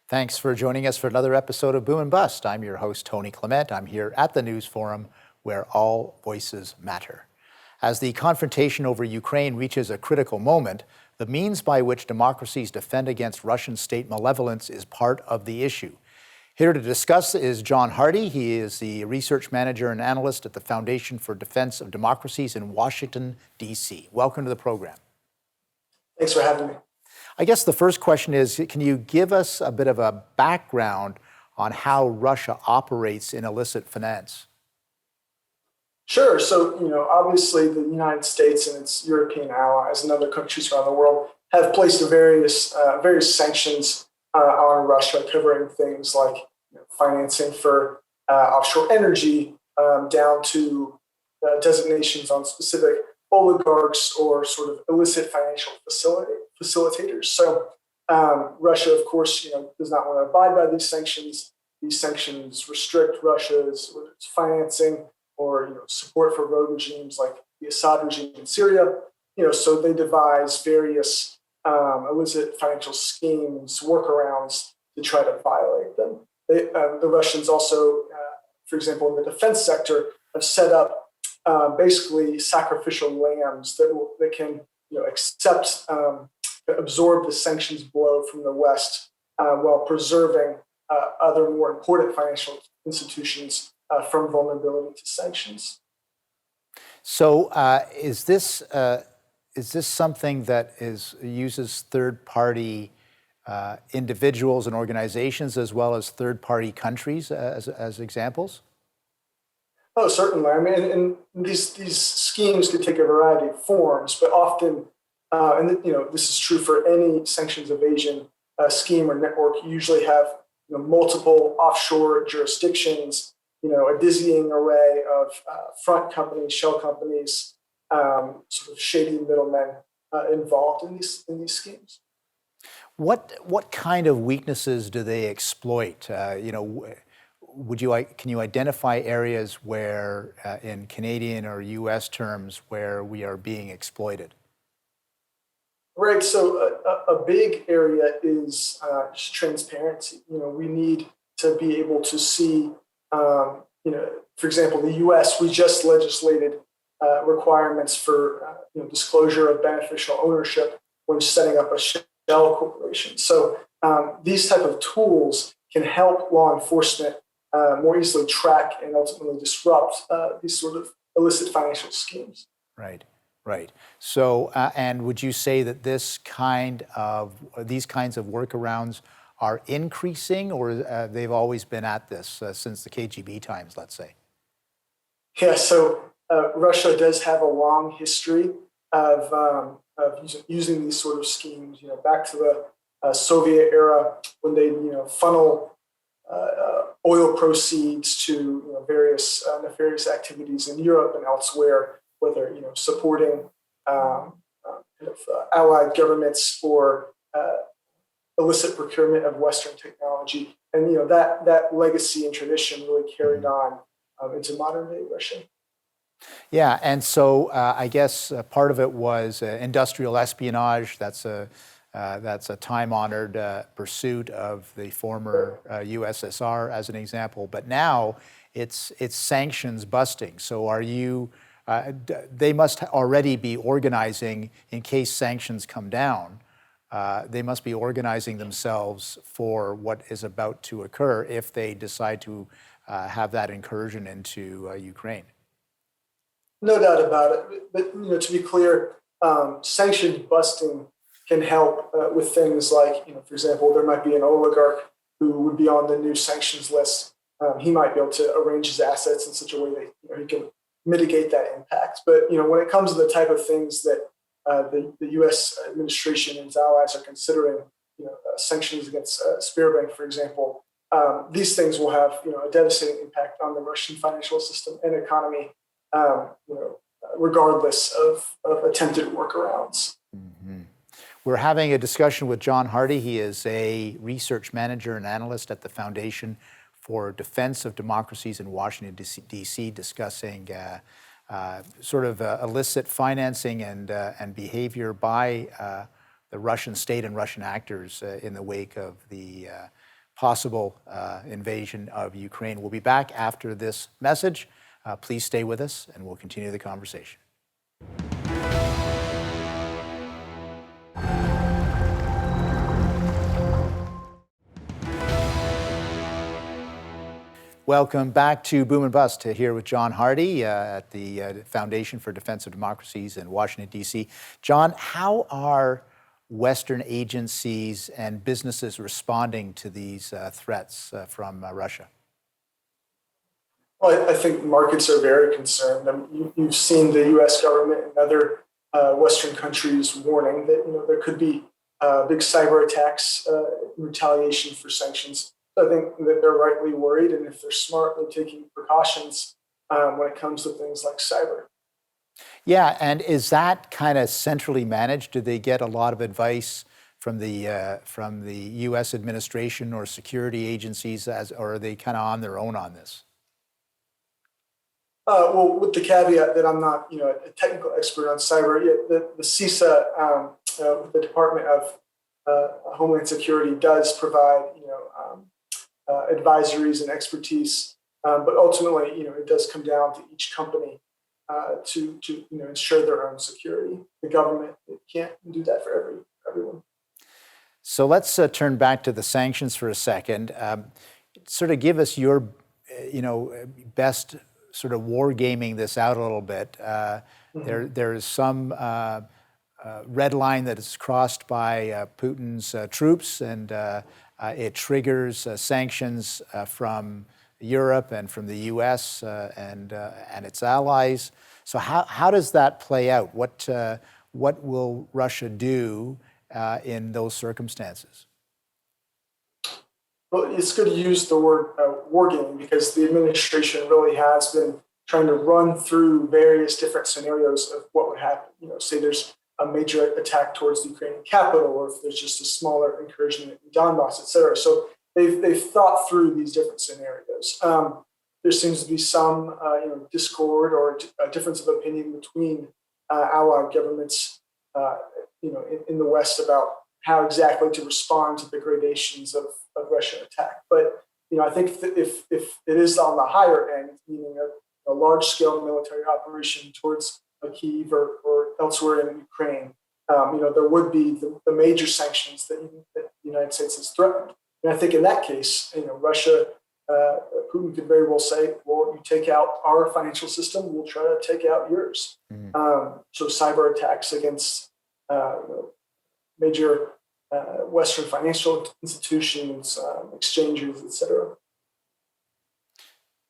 Thanks for joining us for another episode of Boom and Bust. I'm your host, Tony Clement. I'm here at the News Forum, where all voices matter. As the confrontation over Ukraine reaches a critical moment, the means by which democracies defend against Russian state malevolence is part of the issue. Here to discuss is John Hardie. He is the research manager and analyst at the Foundation for Defense of Democracies in Washington, D.C. Welcome to the program. Thanks for having me. I guess the first question is, can you give us a bit of a background on how Russia operates in illicit finance? Sure. So, obviously the United States and its European allies and other countries around the world have placed various sanctions on Russia, covering things like financing for offshore energy, down to designations on specific oligarchs or sort of illicit financial facilitators. So Russia, of course, does not want to abide by these sanctions. These sanctions restrict Russia's whether it's financing or support for rogue regimes like the Assad regime in Syria. So they devise various illicit financial schemes, workarounds to try to violate them. The Russians also, for example, in the defense sector, have set up basically sacrificial lambs that can absorb the sanctions blow from the West while preserving other more important financial institutions from vulnerability to sanctions. So is this something that uses third-party individuals and organizations as well as third-party countries as examples? Oh, certainly. I mean, and these schemes could take a variety of forms, but often, this is true for any sanctions evasion scheme or network. You usually have multiple offshore jurisdictions, a dizzying array of front companies, shell companies, sort of shady middlemen involved in these schemes. What kind of weaknesses do they exploit? Can you identify areas where, in Canadian or U.S. terms, where we are being exploited? Right. So a big area is just transparency. We need to be able to see. For example, the U.S. we just legislated requirements for disclosure of beneficial ownership when setting up a shell corporation. So these type of tools can help law enforcement more easily track and ultimately disrupt these sort of illicit financial schemes. Right. So, and would you say that these kinds of workarounds are increasing, or they've always been at this since the KGB times, let's say? Yeah. So Russia does have a long history of using these sort of schemes. Back to the Soviet era when they funnel oil proceeds to various nefarious activities in Europe and elsewhere, whether supporting allied governments or illicit procurement of Western technology, and that legacy and tradition really carried on into modern day Russia. Yeah, and so I guess part of it was industrial espionage. That's a time-honored pursuit of the former USSR, as an example. But now it's sanctions busting. So they must already be organizing in case sanctions come down. They must be organizing themselves for what is about to occur if they decide to have that incursion into Ukraine. No doubt about it. But to be clear, sanctions busting can help with things like, for example, there might be an oligarch who would be on the new sanctions list. He might be able to arrange his assets in such a way that he can mitigate that impact. But when it comes to the type of things that the U.S. administration and its allies are considering, sanctions against Sberbank, for example, these things will have a devastating impact on the Russian financial system and economy, regardless of attempted workarounds. Mm-hmm. We're having a discussion with John Hardie. He is a research manager and analyst at the Foundation for Defense of Democracies in Washington, D.C., discussing sort of illicit financing and behavior by the Russian state and Russian actors in the wake of the possible invasion of Ukraine. We'll be back after this message. Please stay with us, and we'll continue the conversation. Welcome back to Boom and Bust, here with John Hardie at the Foundation for Defense of Democracies in Washington, D.C. John, how are Western agencies and businesses responding to these threats from Russia? Well, I think markets are very concerned. You've seen the U.S. government and other Western countries warning that there could be big cyber attacks in retaliation for sanctions. I think that they're rightly worried, and if they're smart, they're taking precautions when it comes to things like cyber. Yeah, and is that kind of centrally managed? Do they get a lot of advice from the U.S. administration or security agencies, or are they kind of on their own on this? Well, with the caveat that I'm not, a technical expert on cyber, the CISA, the Department of Homeland Security, does provide, advisories and expertise, but ultimately, it does come down to each company to ensure their own security. The government can't do that for everyone. So let's turn back to the sanctions for a second. Sort of give us your, best sort of war gaming this out a little bit. There is some red line that is crossed by Putin's troops, and it triggers sanctions from Europe and from the U.S. and its allies. So how does that play out? What will Russia do in those circumstances? Well, it's good to use the word wargaming, because the administration really has been trying to run through various different scenarios of what would happen. Say there's a major attack towards the Ukrainian capital, or if there's just a smaller incursion in Donbass, et cetera. So they've thought through these different scenarios. There seems to be some discord or a difference of opinion between allied governments in the West about how exactly to respond to the gradations of Russian attack. But I think if it is on the higher end, meaning a large-scale military operation towards Kyiv or elsewhere in Ukraine, there would be the major sanctions that the United States has threatened. And I think in that case, Russia, Putin could very well say, well, you take out our financial system, we'll try to take out yours. So cyber attacks against major Western financial institutions, exchanges, et cetera.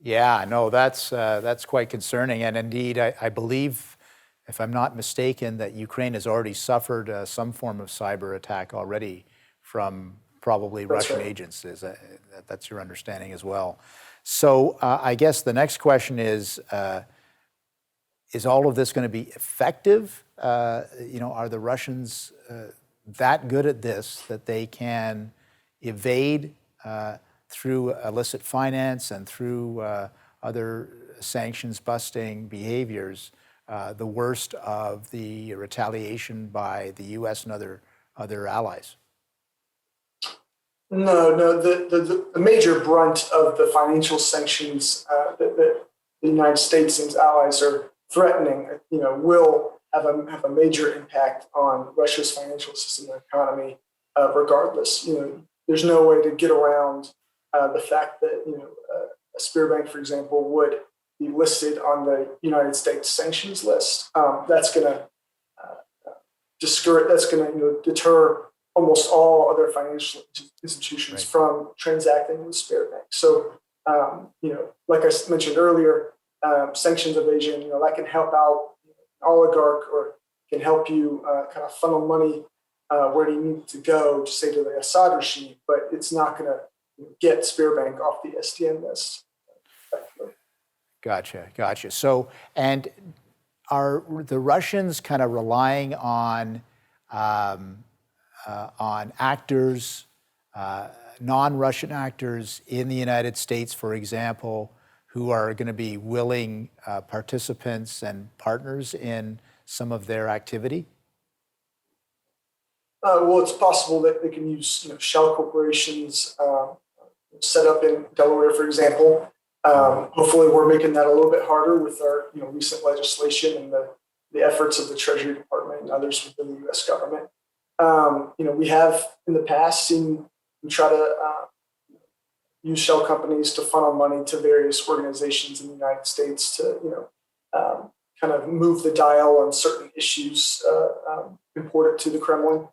Yeah, no, that's quite concerning. And indeed, I believe, if I'm not mistaken, that Ukraine has already suffered some form of cyber attack already from probably Russian agents. That's your understanding as well. So I guess the next question is all of this going to be effective? Are the Russians that good at this that they can evade through illicit finance and through other sanctions-busting behaviors the worst of the retaliation by the U.S. and other allies? No. The major brunt of the financial sanctions that the United States and its allies are threatening, will have a major impact on Russia's financial system and economy, regardless. There's no way to get around the fact that a spear bank, for example, would be listed on the United States sanctions list. That's going to discourage. That's going to deter almost all other financial institutions from transacting with spear banks. So, like I mentioned earlier, sanctions evasion, that can help out an oligarch, or can help you kind of funnel money where you need to go, to say, to the Assad regime, but it's not going to get Spearbank off the SDN list. Gotcha. So, and are the Russians kind of relying on actors, non-Russian actors in the United States, for example, who are going to be willing participants and partners in some of their activity? Well, it's possible that they can use shell corporations, set up in Delaware, for example. Hopefully, we're making that a little bit harder with our recent legislation and the efforts of the Treasury Department and others within the U.S. government. We have in the past seen we try to use shell companies to funnel money to various organizations in the United States to kind of move the dial on certain issues important to the Kremlin.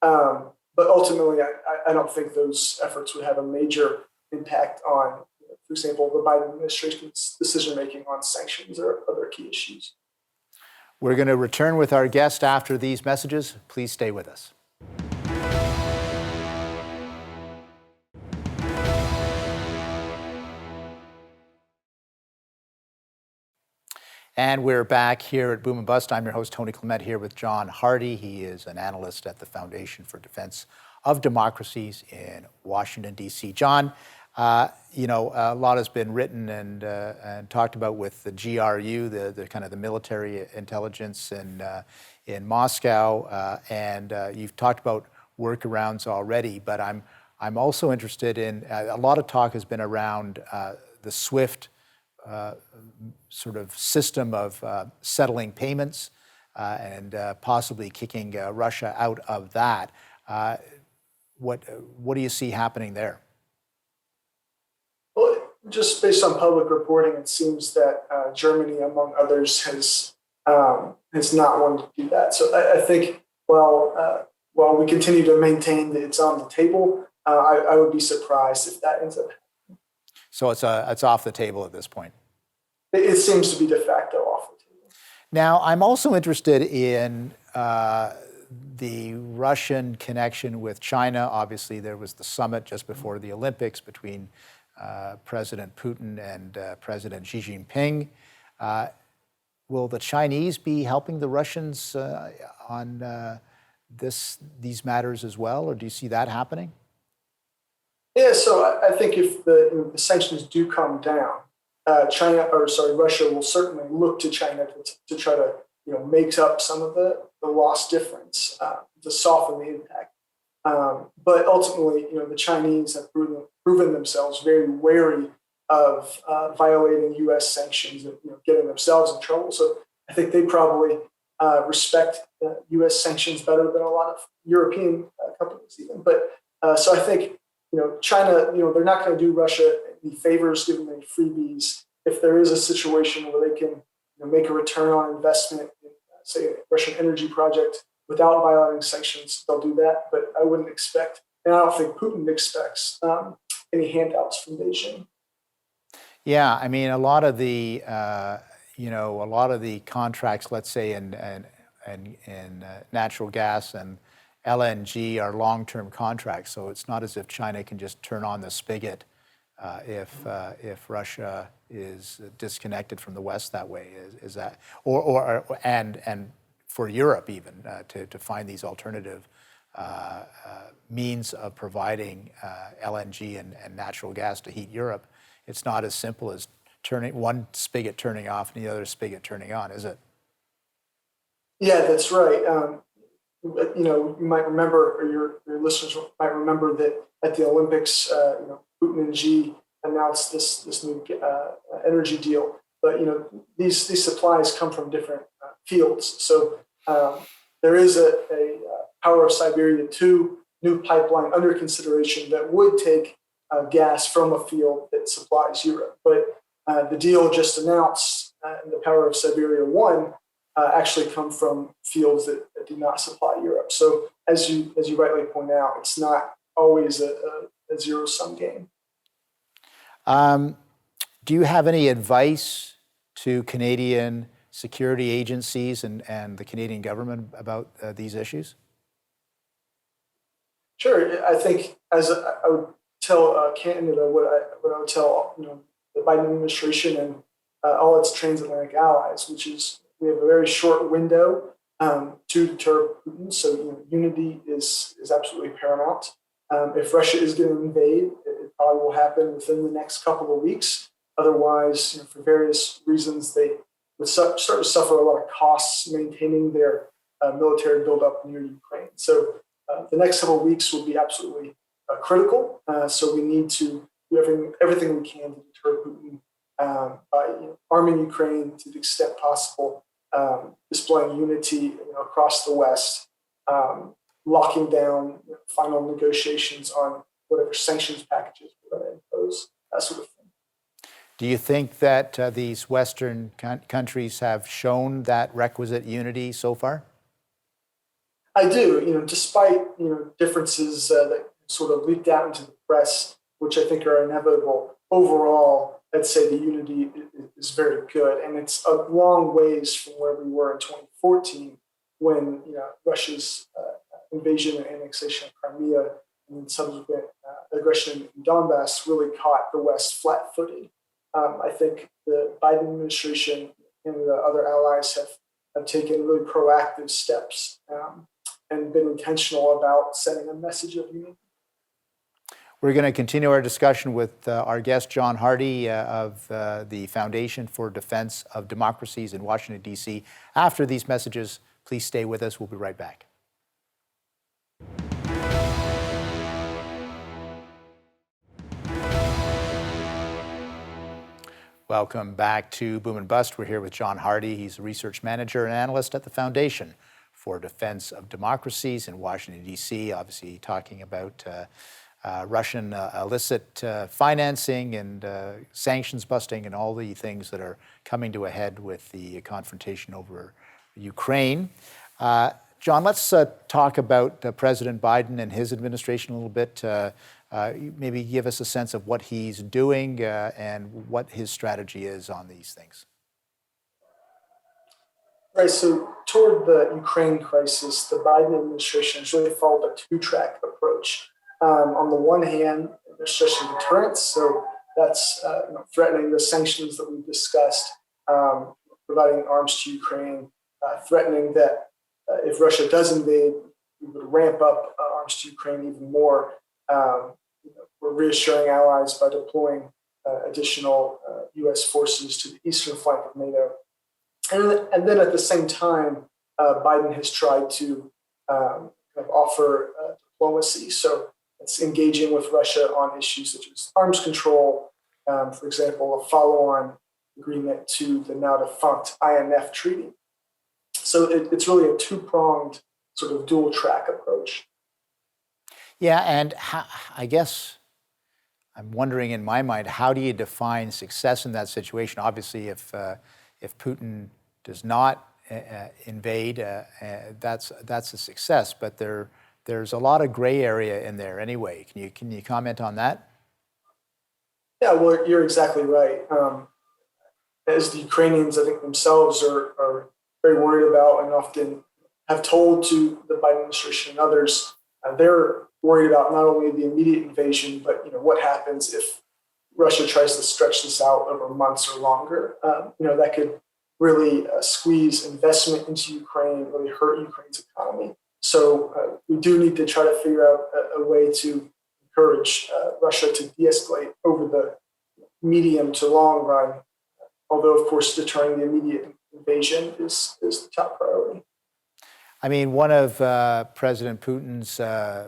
But ultimately, I don't think those efforts would have a major impact on, for example, the Biden administration's decision-making on sanctions or other key issues. We're going to return with our guest after these messages. Please stay with us. And we're back here at Boom and Bust. I'm your host, Tony Clement, here with John Hardie. He is an analyst at the Foundation for Defense of Democracies in Washington, D.C. John, a lot has been written and talked about with the GRU, the kind of the military intelligence in Moscow, and you've talked about workarounds already. But I'm also interested in a lot of talk has been around the SWIFT sort of system of settling payments and possibly kicking Russia out of that. What do you see happening there? Well, just based on public reporting, it seems that Germany, among others, has not wanted to do that. So I think while we continue to maintain that it's on the table, I would be surprised if that ends up happening. So it's off the table at this point. It seems to be de facto off the table. Now, I'm also interested in the Russian connection with China. Obviously, there was the summit just before the Olympics between President Putin and President Xi Jinping. Will the Chinese be helping the Russians on these matters as well, or do you see that happening? Yeah, so I think if the sanctions do come down, Russia will certainly look to China to try to make up some of the lost difference to soften the impact. But ultimately, the Chinese have proven themselves very wary of violating U.S. sanctions and getting themselves in trouble. So I think they probably respect U.S. sanctions better than a lot of European companies even. But so I think China, they're not going to do Russia any favors, give them any freebies. If there is a situation where they can make a return on investment in, say, a Russian energy project without violating sanctions, they'll do that. But I wouldn't expect, and I don't think Putin expects any handouts from Beijing. Yeah, I mean, a lot of the contracts, let's say in natural gas and LNG are long-term contracts, so it's not as if China can just turn on the spigot if Russia is disconnected from the West that way. Is that and for Europe even to find these alternative means of providing LNG and natural gas to heat Europe? It's not as simple as turning one spigot turning off and the other spigot turning on, is it? Yeah, that's right. You might remember, or your listeners might remember that at the Olympics, Putin and Xi announced this new energy deal. But these supplies come from different fields. So there is a Power of Siberia 2 new pipeline under consideration that would take gas from a field that supplies Europe. But the deal just announced in the Power of Siberia 1 actually come from fields that do not supply Europe. So as you rightly point out, it's not always a zero-sum game. Do you have any advice to Canadian security agencies and the Canadian government about these issues? Sure. I think as I would tell Canada, what I would tell the Biden administration and all its transatlantic allies, which is we have a very short window to deter Putin. So unity is absolutely paramount. If Russia is going to invade, it probably will happen within the next couple of weeks. Otherwise, for various reasons, they would start to suffer a lot of costs maintaining their military buildup near Ukraine. So the next couple of weeks will be absolutely critical. So we need to do everything we can to deter Putin by arming Ukraine to the extent possible, displaying unity across the West, locking down final negotiations on whatever sanctions packages we're going to impose, that sort of thing. Do you think that these Western countries have shown that requisite unity so far? I do. Despite differences that sort of leaked out into the press, which I think are inevitable. Overall, I'd say the unity is very good, and it's a long ways from where we were in 2014 when Russia's invasion and annexation of Crimea and subsequent aggression in Donbass really caught the West flat-footed. I think the Biden administration and the other allies have taken really proactive steps and been intentional about sending a message of unity. We're going to continue our discussion with our guest, John Hardie of the Foundation for Defense of Democracies in Washington, D.C. After these messages, please stay with us. We'll be right back. Welcome back to Boom and Bust. We're here with John Hardie. He's a research manager and analyst at the Foundation for Defense of Democracies in Washington, D.C., obviously talking about Russian illicit financing and sanctions busting and all the things that are coming to a head with the confrontation over Ukraine. John, let's talk about President Biden and his administration a little bit. Maybe give us a sense of what he's doing and what his strategy is on these things. Right, so toward the Ukraine crisis, the Biden administration has really followed a two-track approach. On the one hand, they're stressing deterrence, so that's threatening the sanctions that we've discussed, providing arms to Ukraine, threatening that if Russia does invade, we would ramp up arms to Ukraine even more. We're reassuring allies by deploying additional U.S. forces to the eastern flank of NATO. And then at the same time, Biden has tried to kind of offer diplomacy. So it's engaging with Russia on issues such as arms control, for example, a follow-on agreement to the now defunct INF treaty. So it's really a two-pronged sort of dual-track approach. Yeah, and I guess I'm wondering in my mind, how do you define success in that situation? Obviously, if Putin does not invade, that's a success. But there's a lot of gray area in there anyway. Can you comment on that? Yeah, well, you're exactly right. As the Ukrainians, I think themselves are very worried about and often have told to the Biden administration and others, they're worried about not only the immediate invasion, but what happens if Russia tries to stretch this out over months or longer. That could really squeeze investment into Ukraine, really hurt Ukraine's economy. So we do need to try to figure out a way to encourage Russia to de-escalate over the medium to long run, although, of course, deterring the immediate invasion is the top priority. I mean, one of President Putin's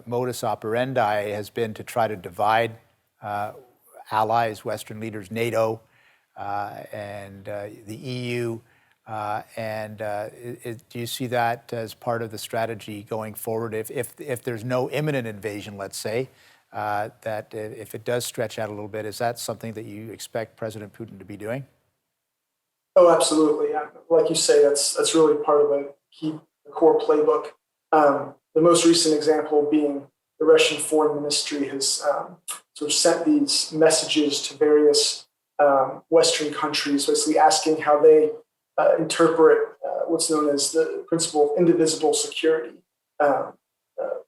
modus operandi has been to try to divide allies, Western leaders, NATO, and the EU. Do you see that as part of the strategy going forward? If there's no imminent invasion, let's say, that if it does stretch out a little bit, is that something that you expect President Putin to be doing? Oh, absolutely. Like you say, that's really part of the core playbook. The most recent example being the Russian Foreign Ministry has sort of sent these messages to various Western countries, basically asking how they interpret what's known as the principle of indivisible security.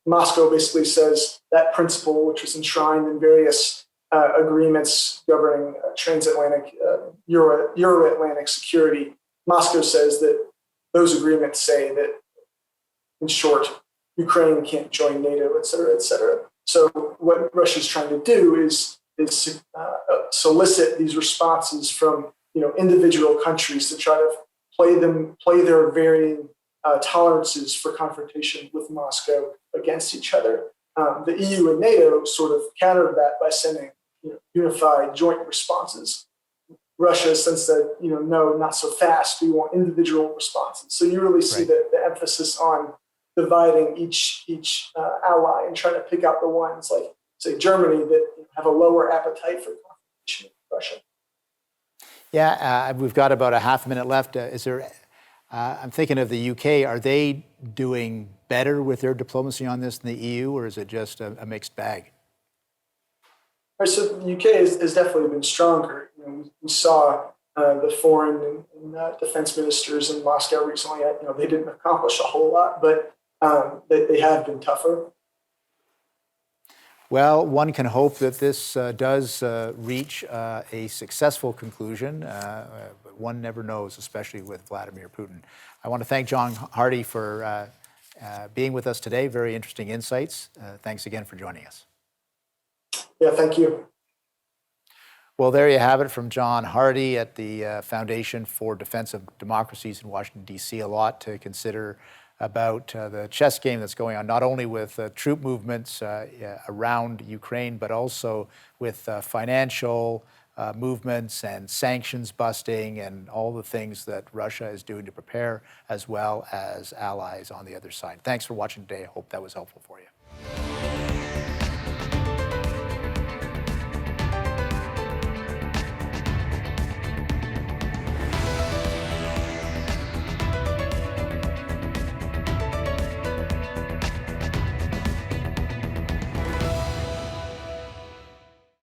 Moscow basically says that principle, which is enshrined in various agreements governing transatlantic, Euro-Atlantic security, Moscow says that those agreements say that, in short, Ukraine can't join NATO, et cetera, et cetera. So what Russia's trying to do is solicit these responses from individual countries to try to play their varying tolerances for confrontation with Moscow against each other. The EU and NATO sort of countered that by sending unified joint responses. Russia since that, no, not so fast. We want individual responses. So you really see Right. the emphasis on dividing each ally and trying to pick out the ones like, say, Germany that have a lower appetite for confrontation with Russia. Yeah, we've got about a half a minute left. I'm thinking of the UK. Are they doing better with their diplomacy on this than the EU, or is it just a mixed bag? Right, so the UK has definitely been stronger. We saw the foreign and defense ministers in Moscow recently. They didn't accomplish a whole lot, but they have been tougher. Well, one can hope that this does reach a successful conclusion, but one never knows, especially with Vladimir Putin. I want to thank John Hardie for being with us today. Very interesting insights. Thanks again for joining us. Yeah, thank you. Well, there you have it from John Hardie at the Foundation for Defense of Democracies in Washington, D.C. A lot to consider about the chess game that's going on, not only with troop movements around Ukraine, but also with financial movements and sanctions busting and all the things that Russia is doing to prepare, as well as allies on the other side. Thanks for watching today. I hope that was helpful for you.